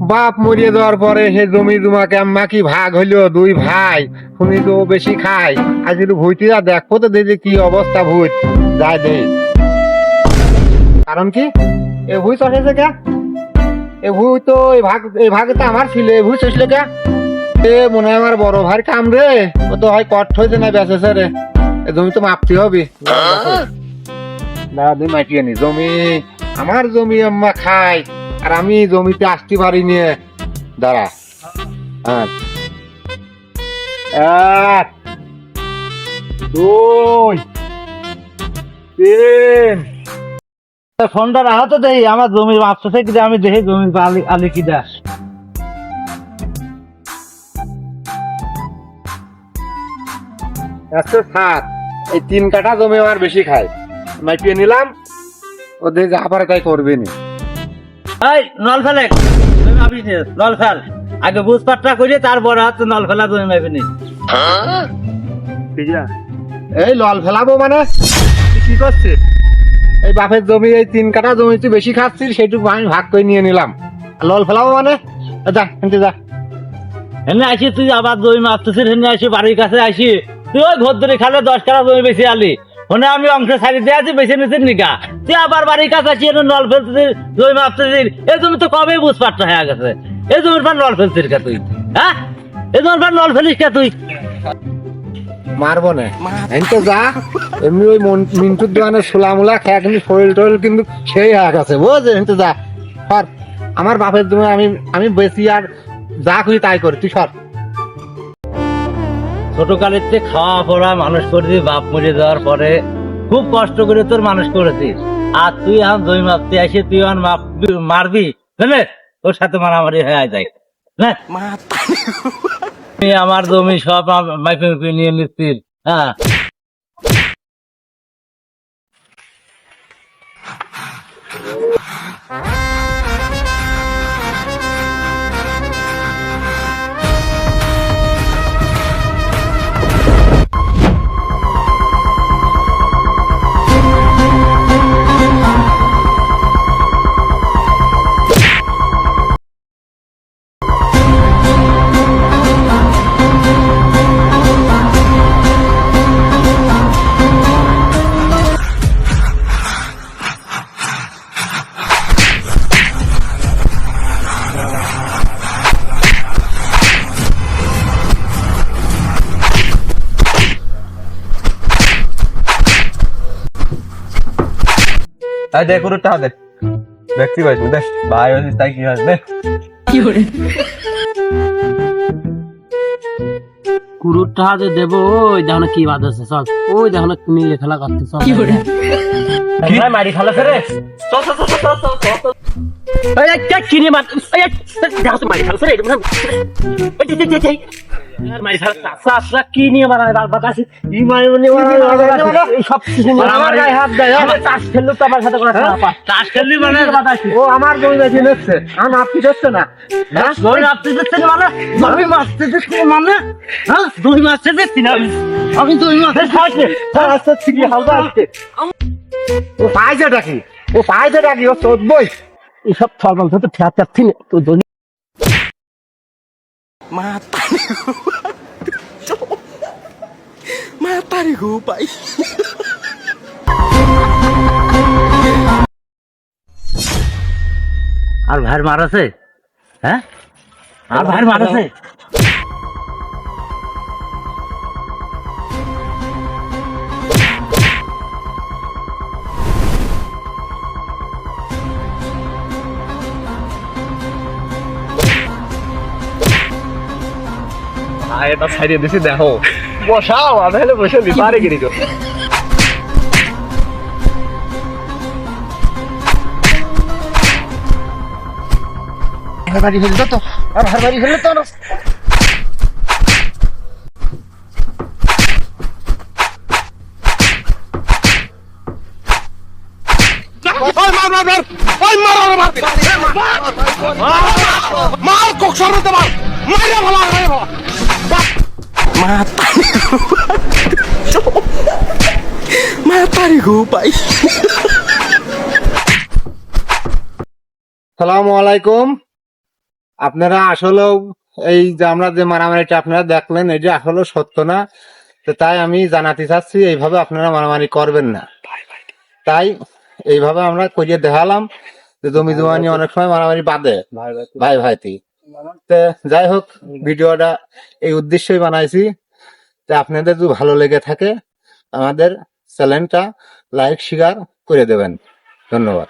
বাপ মরিয়ে যাওয়ার পরে সে জমি জমাকে আম্মা কি ভাগ হইলো দুই ভাই শুনি তো ও বেশি খায় আজ একটু ভুইতে যা দেখো তো দেখি কি অবস্থা ভুই যায় দে কারণ কি এ ভুই চষেছে কে এ ভুই তো এই ভাগে তো আমার ছিল এ ভুই চষলে কে এ মনে হয় আমার বড় ভাই কাম রে ও তো হয় কট হয়েছে না বেঁচেছে রে এ জমি তো মাপতে হবে না দুই মাটিয়ে নি জমি আমার জমি আম্মা খায় আর আমি জমিতে আসতে পারি নিয়ে দাঁড়া হ্যাঁ এক দুই তিন ফোনটা রাখা তো দেখি আমার জমির মাপছে কি আমি দেখি জমির আলি আলি কি দাস একশো সাত এই 3 কাঠা জমি আমার বেশি খায় মাইপিয়ে নিলাম ওদের যা পারে তাই করবে নি এই নল ফেলে তুমি ভাবিস নি নল ফেল আগে বুঝপাটটা করে তারপরে হচ্ছে নল ফেলা জমি মাপি নি এই লল ফেলাবো মানে তুই কি করছিস এই বাপের জমি এই 3 কাঠা জমি তুই বেশি খাচ্ছিস সেইটুকু আমি ভাগ করে নিয়ে নিলাম আর লল ফেলাবো মানে যা এনতে যা হেনে আসি তুই আবার জমি মাপতেছিস হেনে আসি বাড়ির কাছে আসি তুই ওই ঘর ধরে খালে 10 কাঠা জমি বেশি আলি ওনে আমি অংশ ছাড়ি দিয়ে আছি বেশি নিছিস নিকা তুই আবার বাড়ির কাছে আসি নল ফেলতেছিস জমি মাপতেছিস এই জমি তো কবেই বুঝপাটটা হয়ে গেছে এই জমির পর নল ফেলছিস কে তুই হ্যাঁ এই জমির পর নল ফেলিস কে তুই মারবো না এনতে যা এমনি ওই মিন্টুর দোকানে সোলামুলা খেয়ে কিন্তু শরীর টরীর কিন্তু সেই হয়ে গেছে বুঝলি এনতে যা সর আমার বাপের জমি আমি বেশি আর যা খুশি তাই করি তুই সর ছোট কালের থেকে খাওয়া পড়া মানুষ করেছিস বাপ মরে যাওয়ার পরে খুব কষ্ট করে তোর মানুষ করেছিস আর তুই এখন জমি মাপতে আসে তুই এখন মারবি বুঝলে তোর সাথে মারামারি হয়ে যায় হ্যাঁ তুই আমার জমি সব মাইপে মাইপে নিয়ে নিচ্ছিস হ্যাঁ দেখ ওর টাকা দে দেখতে পাইছি দেখ ভাই হয়েছিস তাই কি আসবে কুরুর টাকা যে দেবো ওই দেখো কি বাদ আছে চল ওই দেখো নিয়ে খেলা করতে চল মারি খালাছে রে চল চল চল চল চল চল কিনে মার মারি খালাছে রে মারি খালাছে কি নিয়ে মারা বাতাসি ই মারি এই সব কিছু আমার গায়ে হাত দেয় চাষ খেললো তো আমার সাথে চাষ খেললি মানে বাতাসি ও আমার জমি বেশি নিচ্ছে আমি আপনি দিচ্ছে না জমি মাপতে দিচ্ছে মানে জমি মাপতে দিচ্ছে মানে হ্যাঁ দুই মাসে দিচ্ছি না আমি দুই মাসে খাচ্ছি আচ্ছা ঠিক হালকা আসছে ও পাইছে ডাকি ও পাইছে ডাকি ও চোদ্দই এইসব ফলমল তো ঠেয়া চাচ্ছি না তো জমি আর ভাইয়ের মারাছে হ্যাঁ আর ভাইয়ের মারাছে এটা ছাড়িয়ে দিছি দেখো বসাও আমি হলে বসে নি পারে গিরি তো বাড়ি ফেলতো তো আর বাড়ি ফেললে তো মার কক সরতে মার মাইরা ভালো সালামু আলাইকুম আপনারা আসলেও এই যে আমরা যে মারামারিটা আপনারা দেখলেন এটা আসলে সত্য না। তো তাই আমি জানাতে চাচ্ছি এইভাবে আপনারা মারামারি করবেন না। তাই এইভাবে আমরা করিয়ে দেখালাম যে জমি জমা নিয়ে অনেক সময় মারামারি বাঁধে ভাই ভাইতি। তো যাই হোক, ভিডিওটা এই উদ্দেশ্যই বানাইছি যে আপনাদের যদি ভালো লেগে থাকে আমাদের চ্যানেলটা লাইক শেয়ার করে দেবেন। ধন্যবাদ।